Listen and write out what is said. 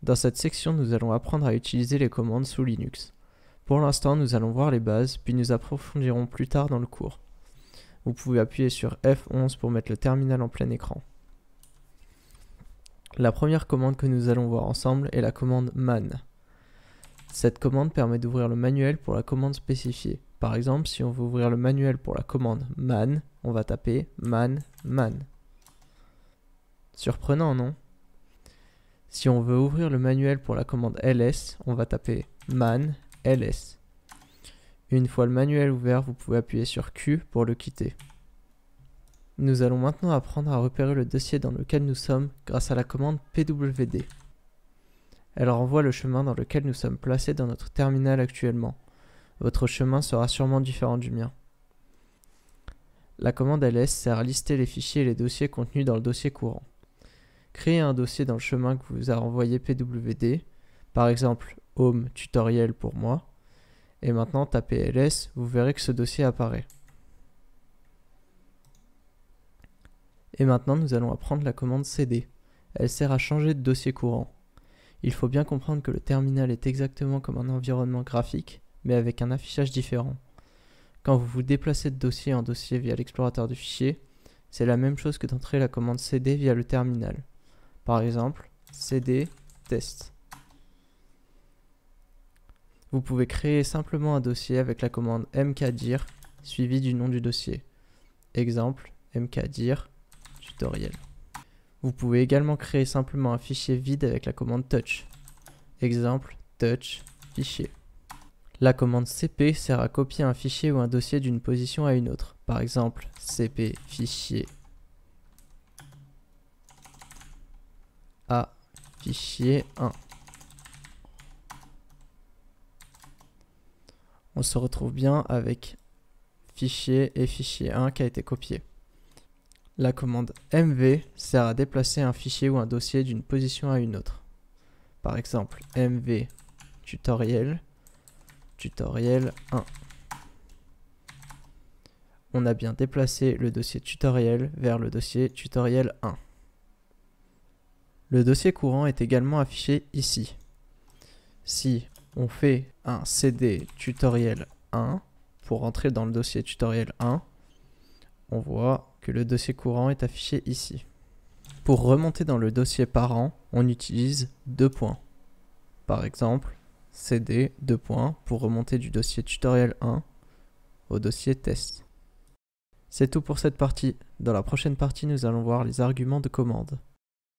Dans cette section, nous allons apprendre à utiliser les commandes sous Linux. Pour l'instant, nous allons voir les bases, puis nous approfondirons plus tard dans le cours. Vous pouvez appuyer sur F11 pour mettre le terminal en plein écran. La première commande que nous allons voir ensemble est la commande man. Cette commande permet d'ouvrir le manuel pour la commande spécifiée. Par exemple, si on veut ouvrir le manuel pour la commande man, on va taper man. Surprenant, non? Si on veut ouvrir le manuel pour la commande ls, on va taper man ls. Une fois le manuel ouvert, vous pouvez appuyer sur Q pour le quitter. Nous allons maintenant apprendre à repérer le dossier dans lequel nous sommes grâce à la commande pwd. Elle renvoie le chemin dans lequel nous sommes placés dans notre terminal actuellement. Votre chemin sera sûrement différent du mien. La commande ls sert à lister les fichiers et les dossiers contenus dans le dossier courant. Créez un dossier dans le chemin que vous a renvoyé pwd, par exemple home tutoriel pour moi, et maintenant tapez ls, vous verrez que ce dossier apparaît. Et maintenant nous allons apprendre la commande cd. Elle sert à changer de dossier courant. Il faut bien comprendre que le terminal est exactement comme un environnement graphique, mais avec un affichage différent. Quand vous vous déplacez de dossier en dossier via l'explorateur de fichiers, c'est la même chose que d'entrer la commande cd via le terminal. Par exemple, cd test. Vous pouvez créer simplement un dossier avec la commande mkdir suivi du nom du dossier. Exemple, mkdir tutoriel. Vous pouvez également créer simplement un fichier vide avec la commande touch. Exemple, touch fichier. La commande cp sert à copier un fichier ou un dossier d'une position à une autre. Par exemple, cp fichier à fichier 1. On se retrouve bien avec fichier et fichier 1 qui a été copié. La commande mv sert à déplacer un fichier ou un dossier d'une position à une autre. Par exemple, mv tutoriel 1. On a bien déplacé le dossier tutoriel vers le dossier tutoriel 1. Le dossier courant est également affiché ici. Si on fait un cd tutoriel 1 pour entrer dans le dossier tutoriel 1, on voit que le dossier courant est affiché ici. Pour remonter dans le dossier parent, on utilise deux points. Par exemple, cd pour remonter du dossier tutoriel 1 au dossier test. C'est tout pour cette partie. Dans la prochaine partie, nous allons voir les arguments de commande.